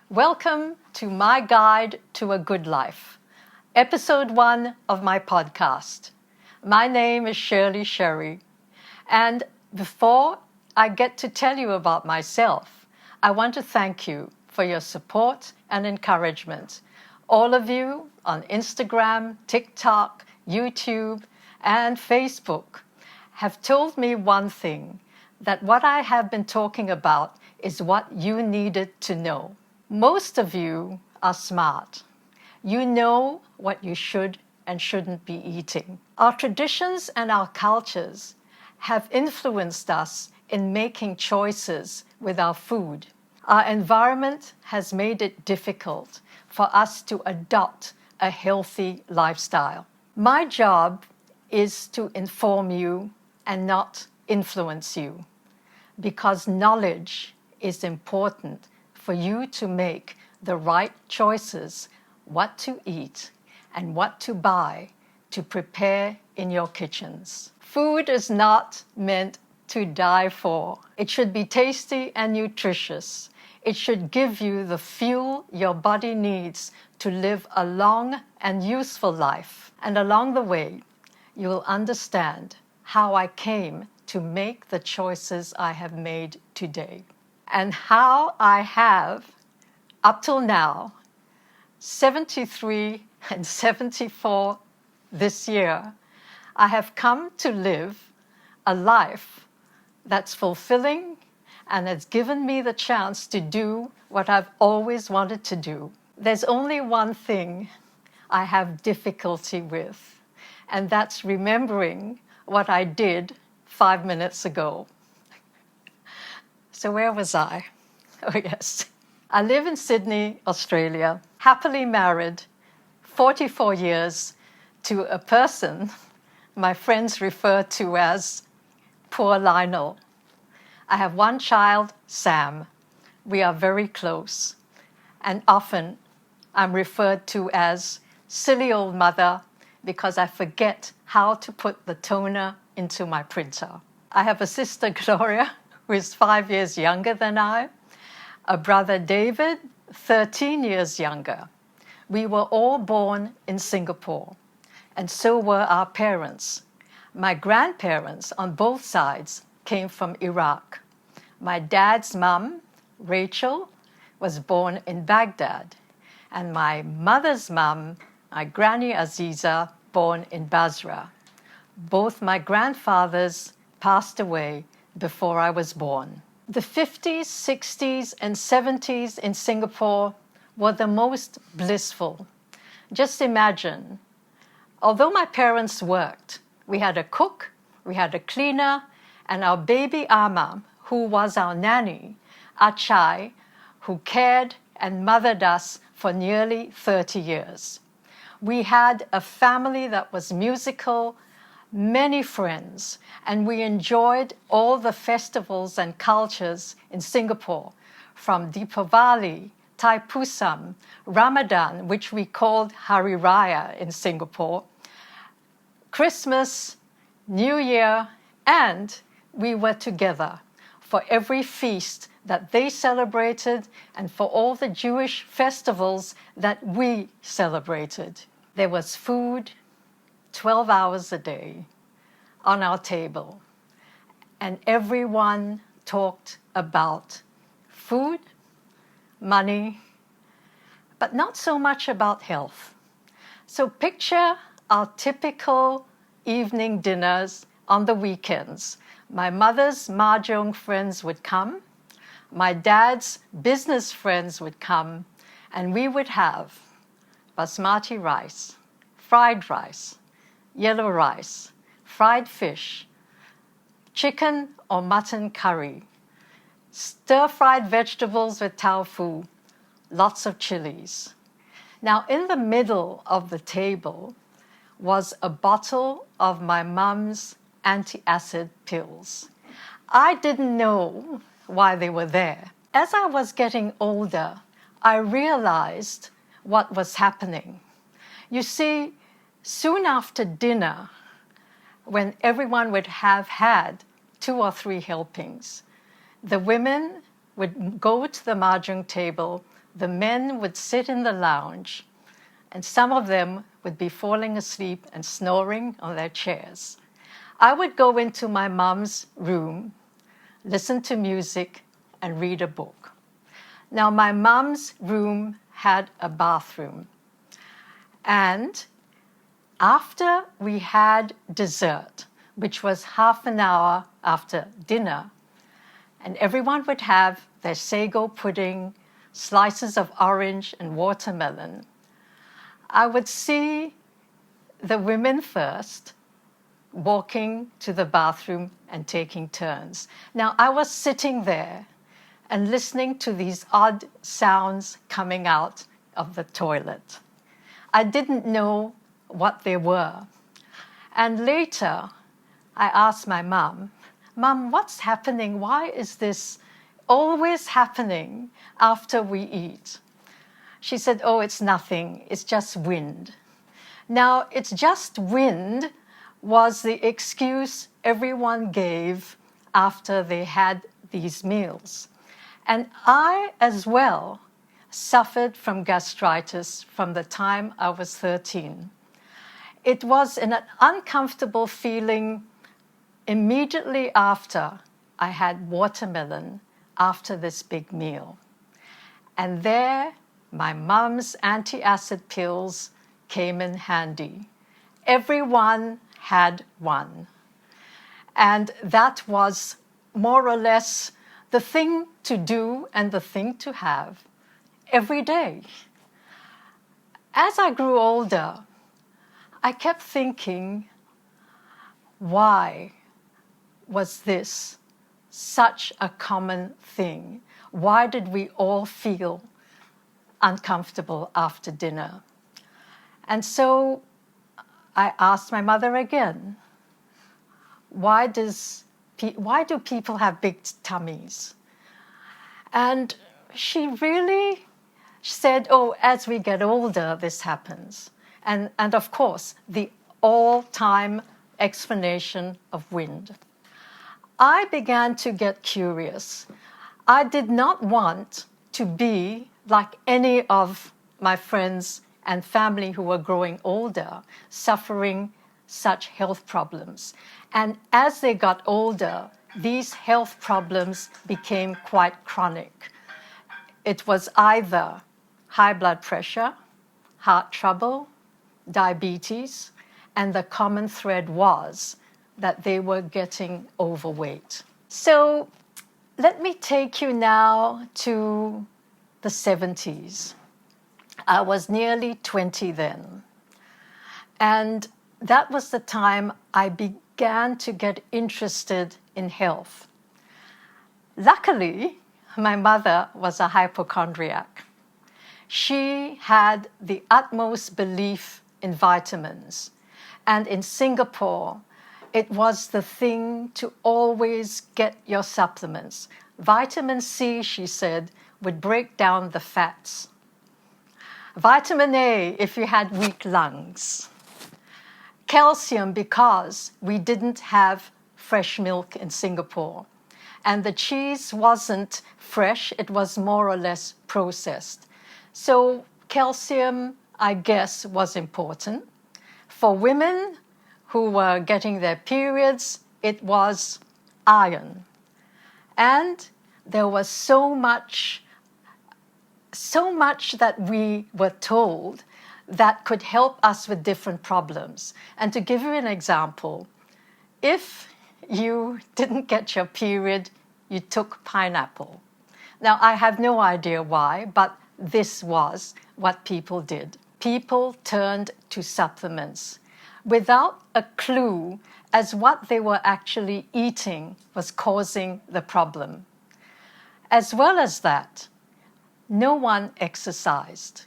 Welcome to My Guide to a Good Life, episode 1 of my podcast. My name is Shirley Sherry, and before I get to tell you about myself, I want to thank you for your support and encouragement. All of you on Instagram, TikTok, YouTube, and Facebook have told me one thing, that what I have been talking about is what you needed to know. Most of you are smart. You know what you should and shouldn't be eating. Our traditions and our cultures have influenced us in making choices with our food. Our environment has made it difficult for us to adopt a healthy lifestyle. My job is to inform you and not influence you, because knowledge is important for you to make the right choices, what to eat and what to buy to prepare in your kitchens. Food is not meant to die for. It should be tasty and nutritious. It should give you the fuel your body needs to live a long and useful life. And along the way, you will understand how I came to make the choices I have made today, and how I have, up till now, 73 and 74 this year, I have come to live a life that's fulfilling and has given me the chance to do what I've always wanted to do. There's only one thing I have difficulty with, and that's remembering what I did 5 minutes ago. So where was I? Oh yes. I live in Sydney, Australia, happily married 44 years to a person my friends refer to as Poor Lionel. I have one child, Sam. We are very close, and often I'm referred to as silly old mother because I forget how to put the toner into my printer. I have a sister, Gloria, who is 5 years younger than I, a brother, David, 13 years younger. We were all born in Singapore, and so were our parents. My grandparents on both sides came from Iraq. My dad's mum, Rachel, was born in Baghdad, and my mother's mum, my granny Aziza, born in Basra. Both my grandfathers passed away before I was born. The 50s, 60s, and 70s in Singapore were the most blissful. Just imagine, although my parents worked, we had a cook, we had a cleaner, and our baby Ama, who was our nanny, Achai, who cared and mothered us for nearly 30 years. We had a family that was musical, many friends, and we enjoyed all the festivals and cultures in Singapore, from Deepavali, Thaipusam, Ramadan, which we called Hari Raya in Singapore, Christmas, New Year, and we were together for every feast that they celebrated and for all the Jewish festivals that we celebrated. There was food 12 hours a day on our table, and everyone talked about food, money, but not so much about health. So picture our typical evening dinners on the weekends. My mother's mahjong friends would come, my dad's business friends would come, and we would have basmati rice, fried rice, yellow rice, fried fish, chicken or mutton curry, stir-fried vegetables with tofu, lots of chilies. Now, in the middle of the table was a bottle of my mum's anti-acid pills. I didn't know why they were there. As I was getting older, I realized what was happening. You see, soon after dinner, when everyone would have had 2 or 3 helpings, the women would go to the mahjong table, the men would sit in the lounge, and some of them would be falling asleep and snoring on their chairs. I would go into my mom's room, listen to music, and read a book. Now, my mom's room had a bathroom. And after we had dessert, which was half an hour after dinner, and everyone would have their sago pudding, slices of orange and watermelon, I would see the women first walking to the bathroom and taking turns. Now, I was sitting there and listening to these odd sounds coming out of the toilet. I didn't know what they were. And later, I asked my mom, "Mom, what's happening? Why is this always happening after we eat?" She said, "Oh, it's nothing. It's just wind." Now, "it's just wind" was the excuse everyone gave after they had these meals. And I, as well, suffered from gastritis from the time I was 13. It was an uncomfortable feeling immediately after I had watermelon after this big meal. And there, my mom's anti-acid pills came in handy. Everyone had one. And that was more or less the thing to do and the thing to have every day. As I grew older, I kept thinking, why was this such a common thing? Why did we all feel uncomfortable after dinner? And so I asked my mother again, why do people have big tummies? And she really said, "Oh, as we get older, this happens." And of course, the all-time explanation of wind. I began to get curious. I did not want to be like any of my friends and family who were growing older, suffering such health problems. And as they got older, these health problems became quite chronic. It was either high blood pressure, heart trouble, diabetes, and the common thread was that they were getting overweight. So let me take you now to the 70s. I was nearly 20 then. And that was the time I began to get interested in health. Luckily, my mother was a hypochondriac. She had the utmost belief in vitamins. And in Singapore, it was the thing to always get your supplements. Vitamin C, she said, would break down the fats. Vitamin A if you had weak lungs. Calcium because we didn't have fresh milk in Singapore. And the cheese wasn't fresh, it was more or less processed. So calcium, I guess, was important. For women who were getting their periods, it was iron. And there was so much that we were told that could help us with different problems. And to give you an example, if you didn't get your period, you took pineapple. Now, I have no idea why, but this was what people did. People turned to supplements without a clue as what they were actually eating was causing the problem. As well as that, no one exercised.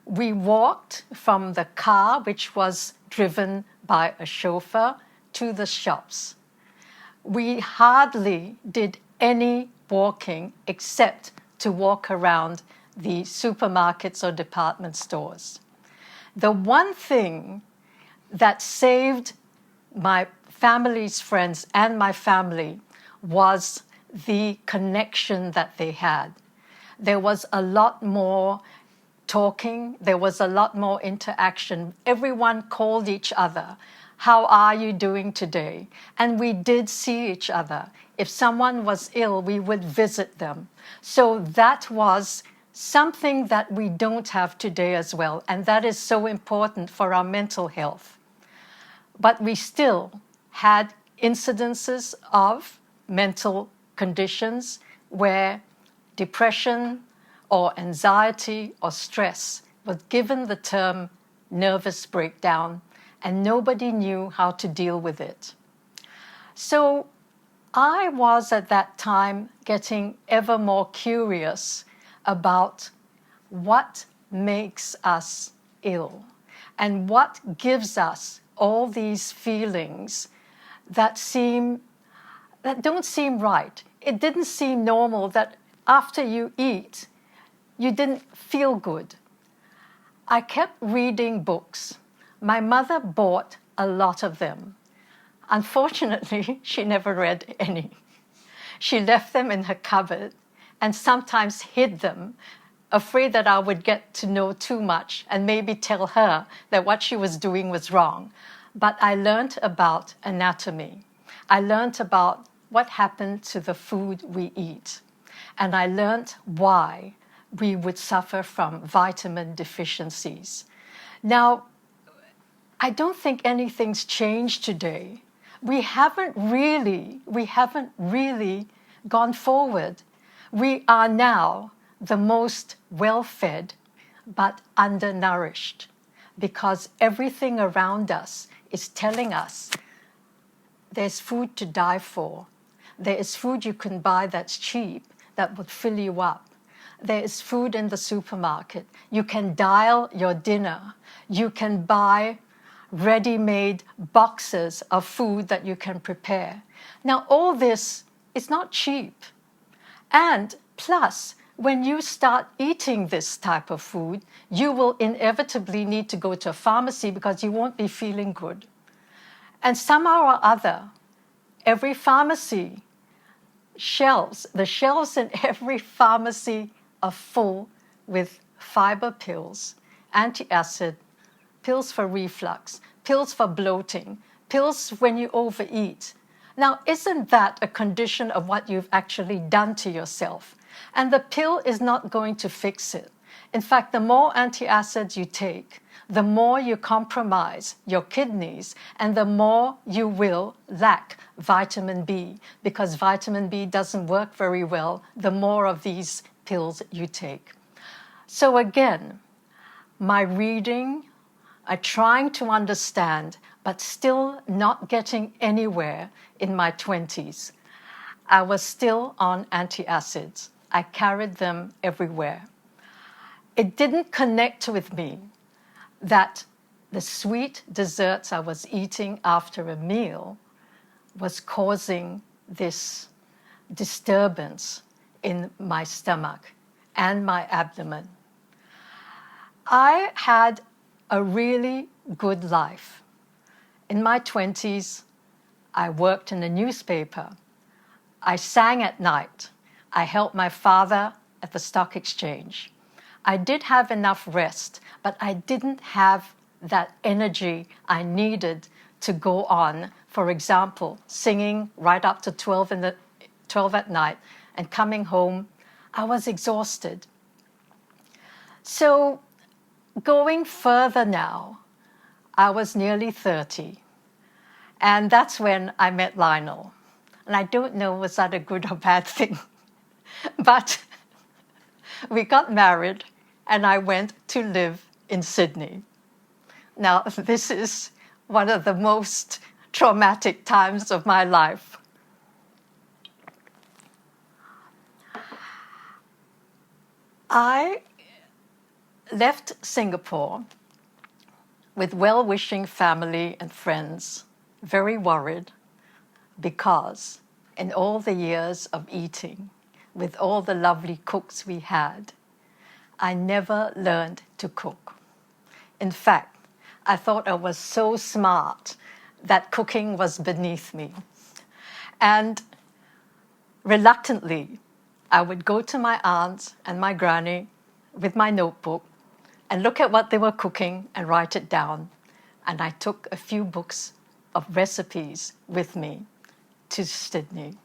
We walked from the car, which was driven by a chauffeur, to the shops. We hardly did any walking except to walk around the supermarkets or department stores. The one thing that saved my family's friends and my family was the connection that they had. There was a lot more talking. There was a lot more interaction. Everyone called each other. How are you doing today? And we did see each other. If someone was ill, we would visit them. So that was something that we don't have today as well. And that is so important for our mental health. But we still had incidences of mental conditions where depression or anxiety or stress was given the term nervous breakdown, and nobody knew how to deal with it. So I was at that time getting ever more curious about what makes us ill and what gives us all these feelings that don't seem right. It didn't seem normal that after you eat, you didn't feel good. I kept reading books. My mother bought a lot of them. Unfortunately, she never read any. She left them in her cupboard and sometimes hid them, afraid that I would get to know too much and maybe tell her that what she was doing was wrong. But I learned about anatomy. I learned about what happened to the food we eat. And I learned why we would suffer from vitamin deficiencies. Now, I don't think anything's changed today. We haven't really gone forward. We are now the most well-fed but undernourished because everything around us is telling us there's food to die for. There is food you can buy that's cheap that would fill you up. There is food in the supermarket. You can dial your dinner. You can buy ready-made boxes of food that you can prepare. Now, all this is not cheap. And plus, when you start eating this type of food, you will inevitably need to go to a pharmacy because you won't be feeling good. And somehow or other, every pharmacy the shelves in every pharmacy are full with fiber pills, antacid, pills for reflux, pills for bloating, pills when you overeat. Now, isn't that a condition of what you've actually done to yourself? And the pill is not going to fix it. In fact, the more antacids you take, the more you compromise your kidneys and the more you will lack vitamin B, because vitamin B doesn't work very well the more of these pills you take. So again, my reading, trying to understand, but still not getting anywhere in my 20s. I was still on antacids. I carried them everywhere. It didn't connect with me that the sweet desserts I was eating after a meal was causing this disturbance in my stomach and my abdomen. I had a really good life. In my 20s, I worked in a newspaper. I sang at night. I helped my father at the stock exchange. I did have enough rest, but I didn't have that energy I needed to go on. For example, singing right up to 12 at night and coming home, I was exhausted. So going further now, I was nearly 30. And that's when I met Lionel. And I don't know, was that a good or bad thing? But we got married and I went to live in Sydney. Now, this is one of the most traumatic times of my life. I left Singapore with well-wishing family and friends, very worried because in all the years of eating, with all the lovely cooks we had, I never learned to cook. In fact, I thought I was so smart that cooking was beneath me. And reluctantly, I would go to my aunt and my granny with my notebook and look at what they were cooking and write it down. And I took a few books of recipes with me to Sydney.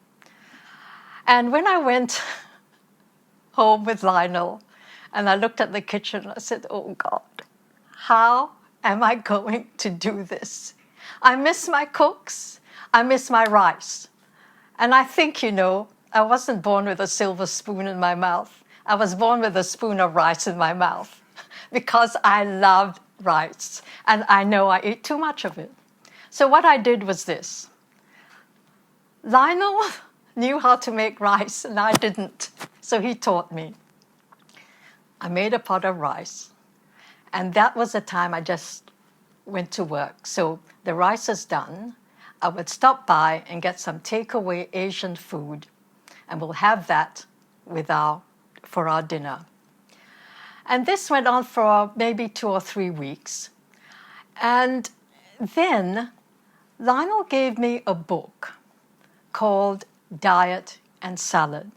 And when I went home with Lionel and I looked at the kitchen, I said, oh God, how am I going to do this? I miss my cooks. I miss my rice. And I think, I wasn't born with a silver spoon in my mouth. I was born with a spoon of rice in my mouth because I loved rice. And I know I ate too much of it. So what I did was this. Lionel knew how to make rice and I didn't. So he taught me. I made a pot of rice. And that was the time I just went to work. So the rice is done. I would stop by and get some takeaway Asian food, and we'll have that for our dinner. And this went on for maybe 2 or 3 weeks. And then Lionel gave me a book called Diet and Salad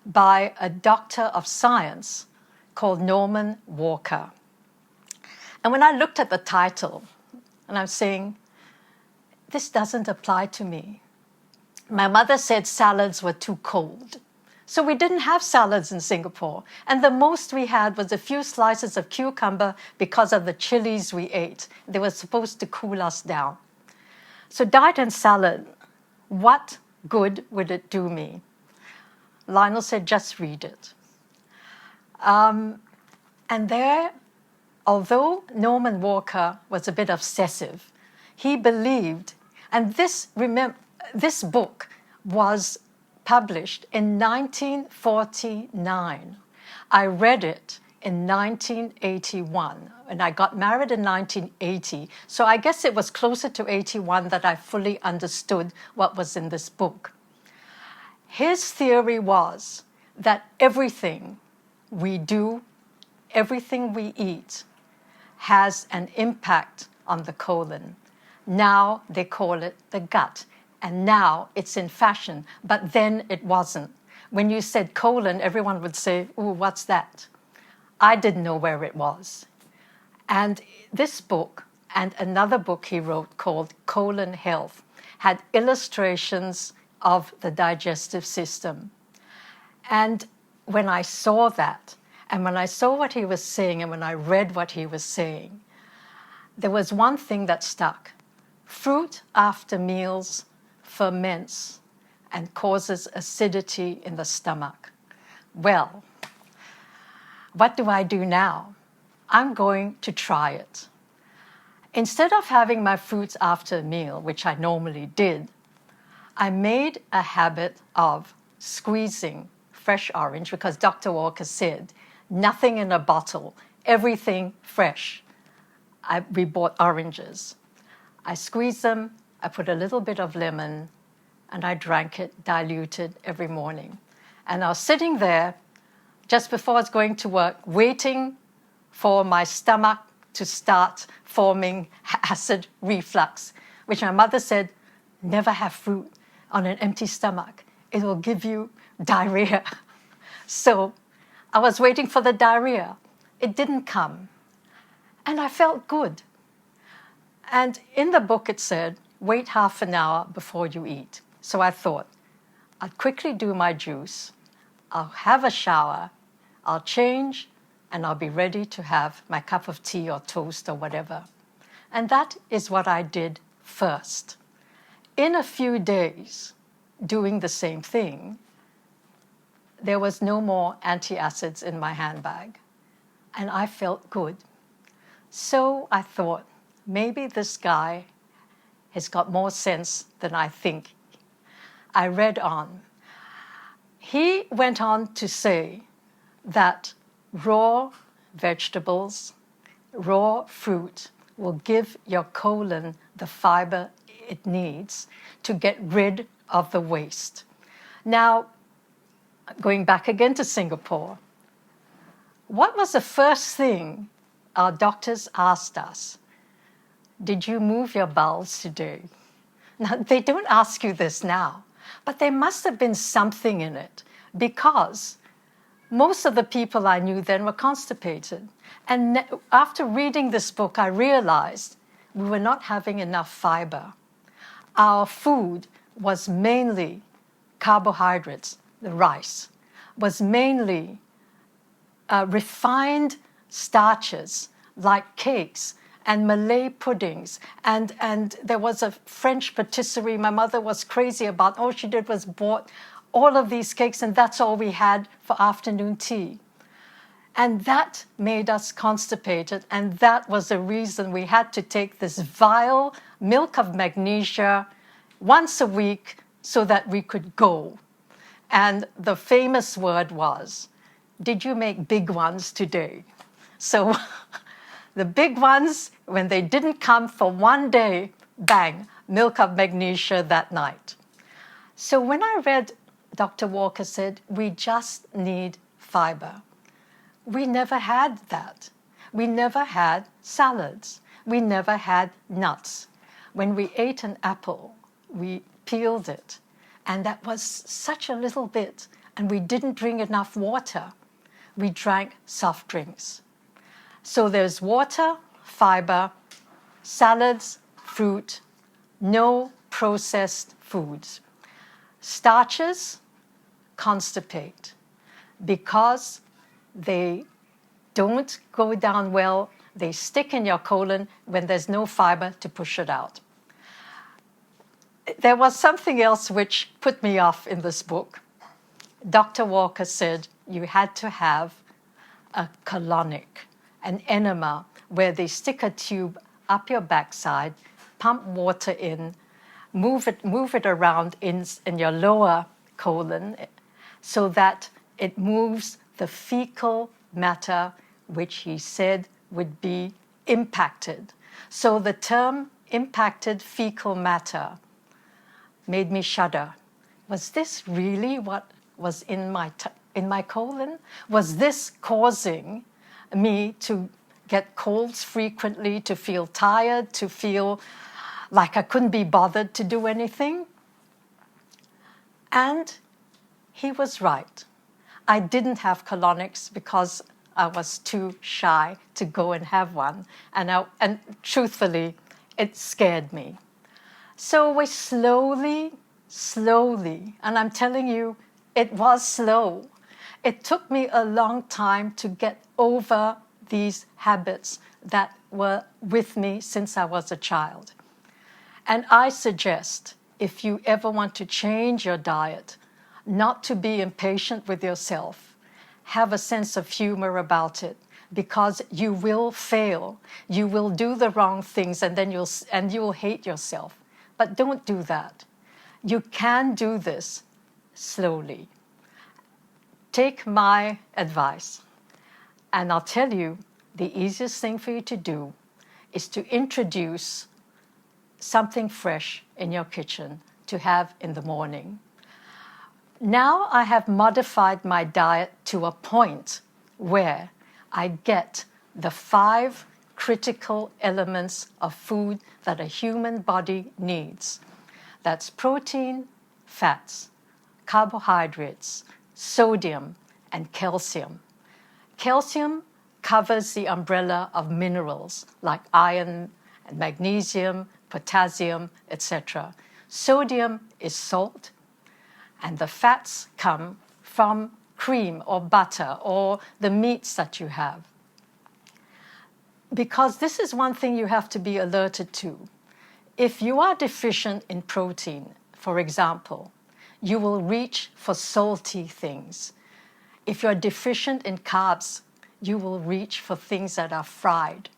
by a doctor of science called Norman Walker. And when I looked at the title, and I'm saying, this doesn't apply to me. My mother said salads were too cold. So we didn't have salads in Singapore. And the most we had was a few slices of cucumber because of the chilies we ate. They were supposed to cool us down. So diet and salad, what good would it do me? Lionel said, just read it. And there, although Norman Walker was a bit obsessive, he believed, and this book was published in 1949. I read it in 1981, and I got married in 1980. So I guess it was closer to 81 that I fully understood what was in this book. His theory was that everything we do, everything we eat, has an impact on the colon. Now they call it the gut. And now it's in fashion, but then it wasn't. When you said colon, everyone would say, ooh, what's that? I didn't know where it was. And this book and another book he wrote called Colon Health had illustrations of the digestive system. And when I saw that, and when I saw what he was saying, and when I read what he was saying, there was one thing that stuck. Fruit after meals ferments and causes acidity in the stomach. Well, what do I do now? I'm going to try it. Instead of having my fruits after a meal, which I normally did, I made a habit of squeezing fresh orange because Dr. Walker said, nothing in a bottle, everything fresh. We bought oranges. I squeezed them, I put a little bit of lemon, and I drank it diluted every morning. And I was sitting there just before I was going to work, waiting for my stomach to start forming acid reflux, which my mother said, never have fruit on an empty stomach. It will give you diarrhea. So I was waiting for the diarrhea. It didn't come. And I felt good. And in the book it said, wait half an hour before you eat. So I thought, I'll quickly do my juice, I'll have a shower, I'll change, and I'll be ready to have my cup of tea or toast or whatever. And that is what I did first. In a few days, doing the same thing, there was no more antacids in my handbag, and I felt good. So I thought, maybe this guy has got more sense than I think. I read on. He went on to say that raw vegetables, raw fruit will give your colon the fiber it needs to get rid of the waste. Now, going back again to Singapore, what was the first thing our doctors asked us? Did you move your bowels today? Now, they don't ask you this now, but there must have been something in it because most of the people I knew then were constipated. And after reading this book, I realized we were not having enough fiber. Our food was mainly carbohydrates, the rice, was mainly refined starches like cakes and Malay puddings. And there was a French patisserie my mother was crazy about. All she did was bought all of these cakes, and that's all we had for afternoon tea. And that made us constipated, and that was the reason we had to take this vial milk of magnesia once a week so that we could go. And the famous word was, "Did you make big ones today?" So the big ones, when they didn't come for one day, bang, milk of magnesia that night. So when I read Dr. Walker said, we just need fiber. We never had that. We never had salads. We never had nuts. When we ate an apple, we peeled it. And that was such a little bit. And we didn't drink enough water. We drank soft drinks. So there's water, fiber, salads, fruit, no processed foods. Starches constipate because they don't go down well. They stick in your colon when there's no fiber to push it out. There was something else which put me off in this book. Dr. Walker said you had to have a colonic, an enema, where they stick a tube up your backside, pump water in, move it around in your lower colon so that it moves the fecal matter, which he said would be impacted. So the term impacted fecal matter made me shudder. Was this really what was in my colon? Was this causing me to get colds frequently, to feel tired, to feel like I couldn't be bothered to do anything? And he was right. I didn't have colonics because I was too shy to go and have one. And truthfully, it scared me. So we slowly, and I'm telling you, it was slow. It took me a long time to get over these habits that were with me since I was a child. And I suggest, if you ever want to change your diet, not to be impatient with yourself. Have a sense of humor about it, because you will fail. You will do the wrong things, and then you will hate yourself. But don't do that. You can do this slowly. Take my advice, and I'll tell you, the easiest thing for you to do is to introduce something fresh in your kitchen to have in the morning. Now I have modified my diet to a point where I get the 5 critical elements of food that a human body needs. That's protein, fats, carbohydrates, sodium, and calcium. Calcium covers the umbrella of minerals like iron and magnesium, potassium, etc. Sodium is salt, and the fats come from cream or butter or the meats that you have. Because this is one thing you have to be alerted to. If you are deficient in protein, for example, you will reach for salty things. If you're deficient in carbs, you will reach for things that are fried.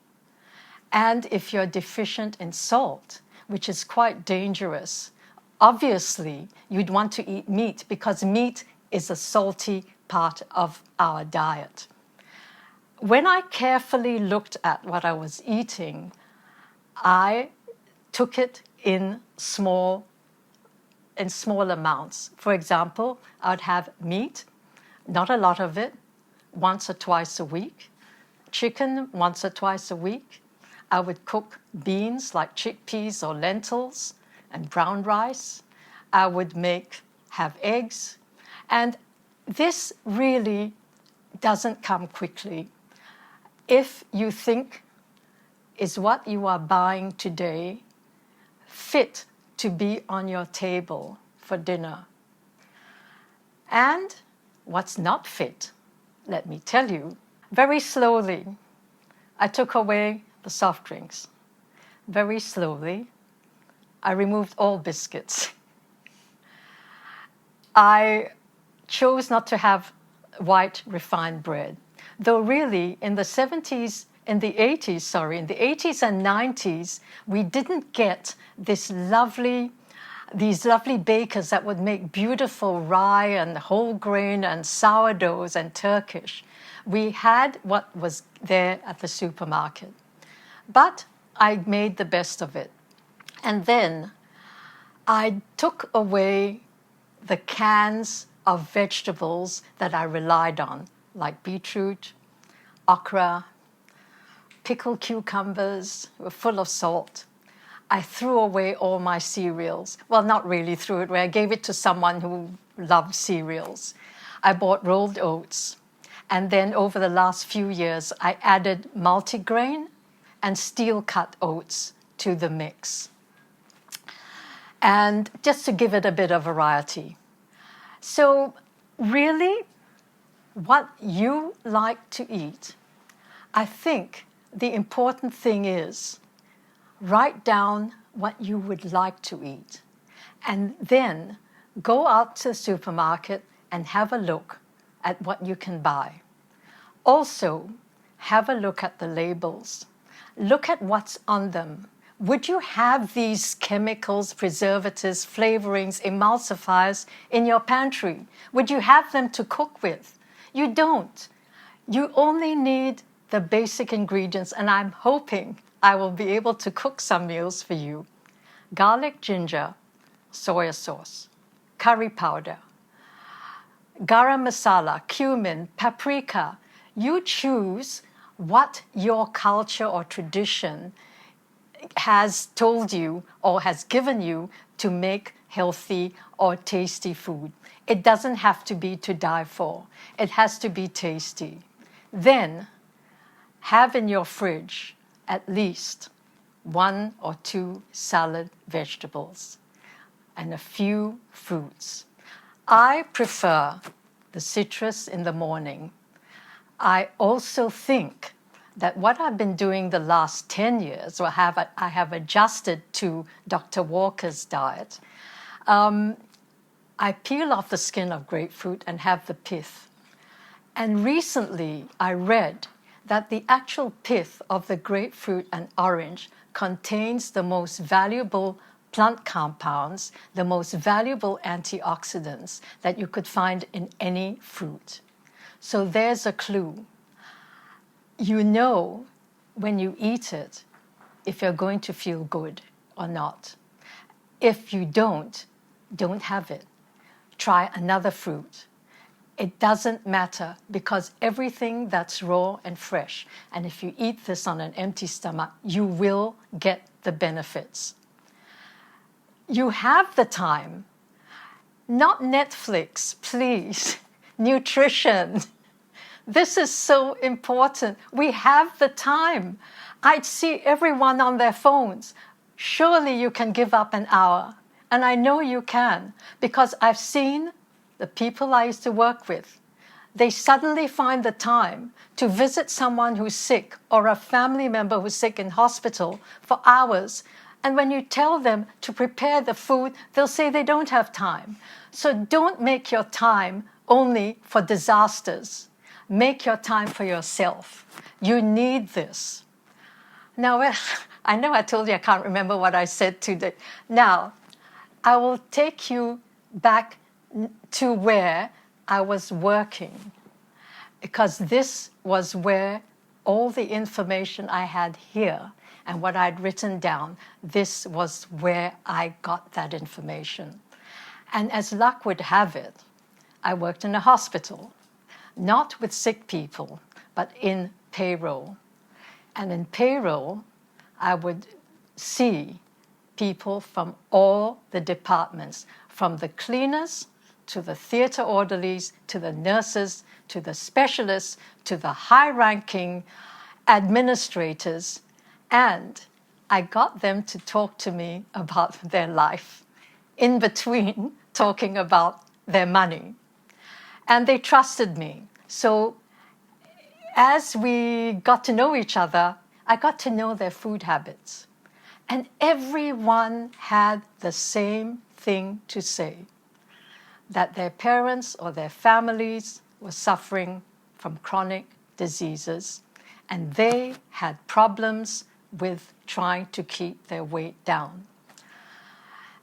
And if you're deficient in salt, which is quite dangerous, obviously you'd want to eat meat because meat is a salty part of our diet. When I carefully looked at what I was eating, I took it in small amounts. For example, I would have meat, not a lot of it, once or twice a week. Chicken, once or twice a week. I would cook beans like chickpeas or lentils and brown rice. I would have eggs. And this really doesn't come quickly. If you think is what you are buying today fit to be on your table for dinner, and what's not fit, let me tell you. Very slowly, I took away the soft drinks. Very slowly, I removed all biscuits. I chose not to have white refined bread, though really in the 80s and 90s, we didn't get these lovely bakers that would make beautiful rye and whole grain and sourdoughs and Turkish. We had what was there at the supermarket. But I made the best of it. And then I took away the cans of vegetables that I relied on, like beetroot, okra, pickled cucumbers were full of salt. I threw away all my cereals. Well, not really threw it away. I gave it to someone who loved cereals. I bought rolled oats. And then over the last few years, I added multigrain and steel-cut oats to the mix. And just to give it a bit of variety. So really, what you like to eat, I think the important thing is write down what you would like to eat, and then go out to the supermarket and have a look at what you can buy. Also, have a look at the labels. Look at what's on them. Would you have these chemicals, preservatives, flavorings, emulsifiers in your pantry? Would you have them to cook with? You don't. You only need the basic ingredients, and I'm hoping I will be able to cook some meals for you. Garlic, ginger, soy sauce, curry powder, garam masala, cumin, paprika. You choose what your culture or tradition has told you or has given you to make healthy or tasty food. It doesn't have to be to die for. It has to be tasty. Then have in your fridge at least 1 or 2 salad vegetables and a few fruits. I prefer the citrus in the morning. I also think that what I've been doing the last 10 years, I have adjusted to Dr. Walker's diet. I peel off the skin of grapefruit and have the pith. And recently I read that the actual pith of the grapefruit and orange contains the most valuable plant compounds, the most valuable antioxidants that you could find in any fruit. So there's a clue. You know when you eat it if you're going to feel good or not. If you don't have it. Try another fruit. It doesn't matter because everything that's raw and fresh, and if you eat this on an empty stomach, you will get the benefits. You have the time. Not Netflix, please. Nutrition. This is so important. We have the time. I see everyone on their phones. Surely you can give up an hour. And I know you can, because I've seen the people I used to work with. They suddenly find the time to visit someone who's sick or a family member who's sick in hospital for hours. And when you tell them to prepare the food, they'll say they don't have time. So don't make your time only for disasters. Make your time for yourself. You need this. Now, I know I told you I can't remember what I said today. Now, I will take you back to where I was working, because this was where all the information I had here and what I'd written down, this was where I got that information. And as luck would have it, I worked in a hospital, not with sick people, but in payroll. And in payroll, I would see people from all the departments, from the cleaners to the theater orderlies, to the nurses, to the specialists, to the high-ranking administrators, and I got them to talk to me about their life, in between talking about their money. And they trusted me. So as we got to know each other, I got to know their food habits. And everyone had the same thing to say, that their parents or their families were suffering from chronic diseases, and they had problems with trying to keep their weight down.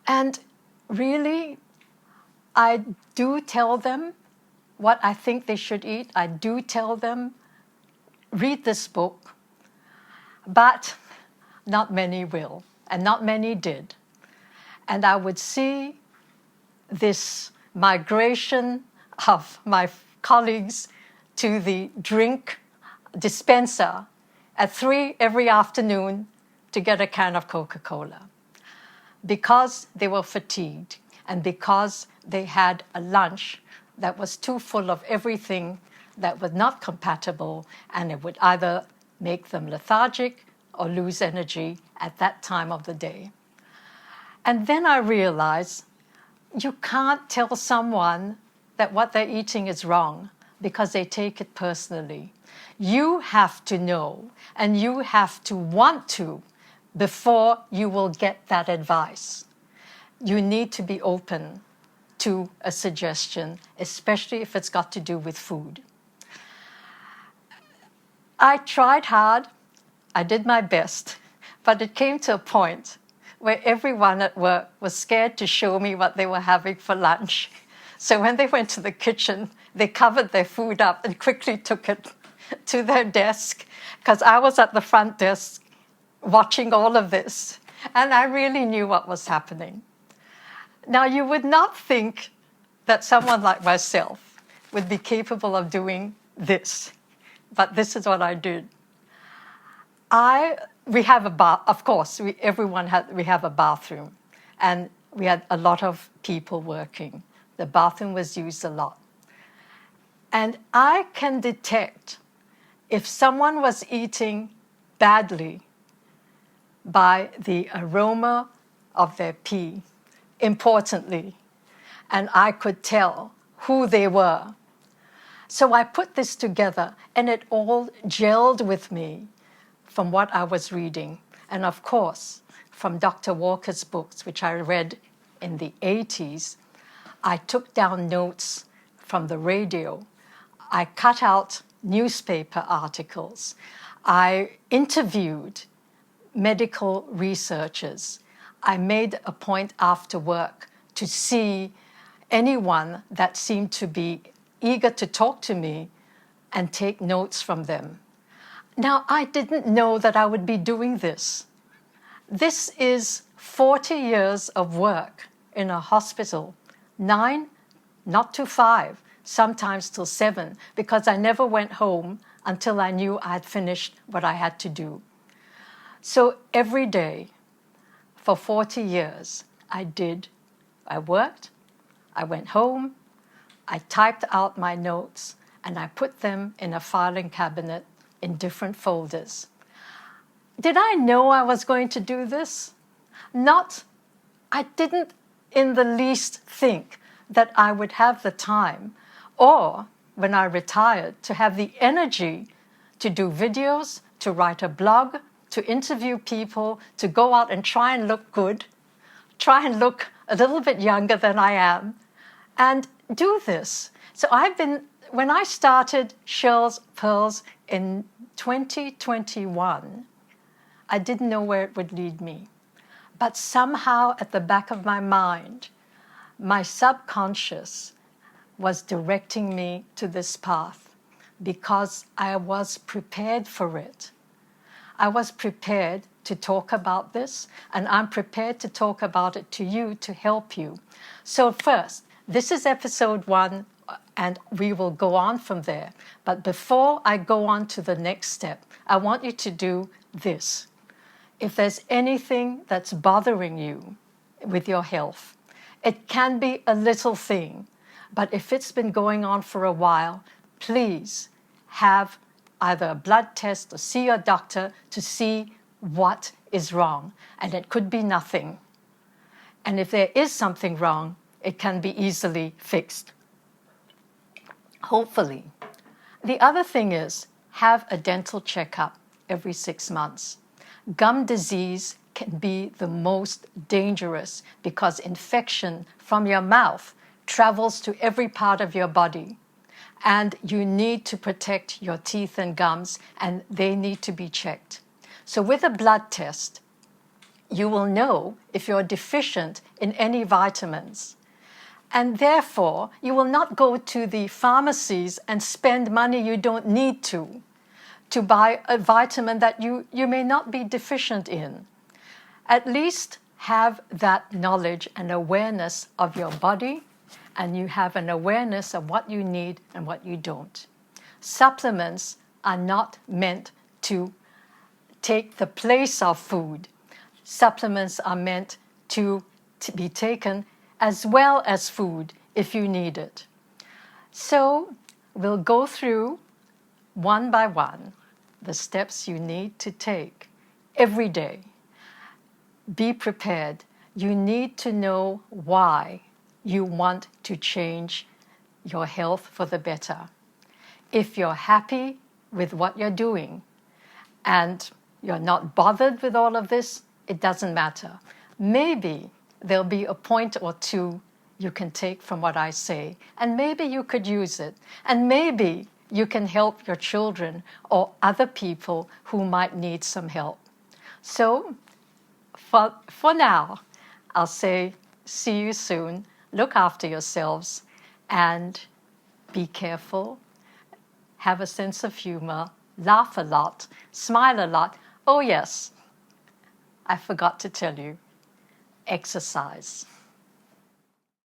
And really, I do tell them what I think they should eat. I do tell them, read this book, but not many will, and not many did. And I would see this migration of my colleagues to the drink dispenser at 3 every afternoon to get a can of Coca-Cola, because they were fatigued and because they had a lunch that was too full of everything that was not compatible, and it would either make them lethargic or lose energy at that time of the day. And then I realized you can't tell someone that what they're eating is wrong because they take it personally. You have to know, and you have to want to, before you will get that advice. You need to be open to a suggestion, especially if it's got to do with food. I tried hard, I did my best, but it came to a point where everyone at work was scared to show me what they were having for lunch. So when they went to the kitchen, they covered their food up and quickly took it to their desk, because I was at the front desk watching all of this, and I really knew what was happening. Now, you would not think that someone like myself would be capable of doing this, but this is what I did. We have a bath, of course, we have a bathroom, and we had a lot of people working. The bathroom was used a lot. And I can detect if someone was eating badly by the aroma of their pee, importantly, and I could tell who they were. So I put this together, and it all gelled with me from what I was reading. And of course, from Dr. Walker's books, which I read in the 80s, I took down notes from the radio. I cut out newspaper articles. I interviewed medical researchers. I made a point after work to see anyone that seemed to be eager to talk to me and take notes from them. Now, I didn't know that I would be doing this. This is 40 years of work in a hospital, 9, not to 5, sometimes till 7, because I never went home until I knew I had finished what I had to do. So every day for 40 years, I worked, I went home, I typed out my notes, and I put them in a filing cabinet in different folders. Did I know I was going to do this? I didn't in the least think that I would have the time, or when I retired, to have the energy to do videos, to write a blog, to interview people, to go out and try and look good, try and look a little bit younger than I am, and do this. So when I started Shirl's Pearls in 2021, I didn't know where it would lead me. But somehow at the back of my mind, my subconscious was directing me to this path because I was prepared for it. I was prepared to talk about this, and I'm prepared to talk about it to you to help you. So first, this is episode 1, and we will go on from there. But before I go on to the next step, I want you to do this. If there's anything that's bothering you with your health, it can be a little thing, But if it's been going on for a while, please have either a blood test or see your doctor to see what is wrong. And it could be nothing. And if there is something wrong, it can be easily fixed. Hopefully. The other thing is, have a dental checkup every 6 months. Gum disease can be the most dangerous because infection from your mouth travels to every part of your body. And you need to protect your teeth and gums, and they need to be checked. So with a blood test, you will know if you're deficient in any vitamins. And therefore, you will not go to the pharmacies and spend money you don't need to buy a vitamin that you may not be deficient in. At least have that knowledge and awareness of your body, and you have an awareness of what you need and what you don't. Supplements are not meant to take the place of food. Supplements are meant to be taken as well as food if you need it. So we'll go through one by one the steps you need to take every day. Be prepared. You need to know why you want to change your health for the better. If you're happy with what you're doing and you're not bothered with all of this, it doesn't matter. Maybe there'll be a point or two you can take from what I say, and maybe you could use it, and maybe you can help your children or other people who might need some help. So for now, I'll say see you soon. Look after yourselves and be careful. Have a sense of humor. Laugh a lot. Smile a lot. Oh yes, I forgot to tell you, exercise.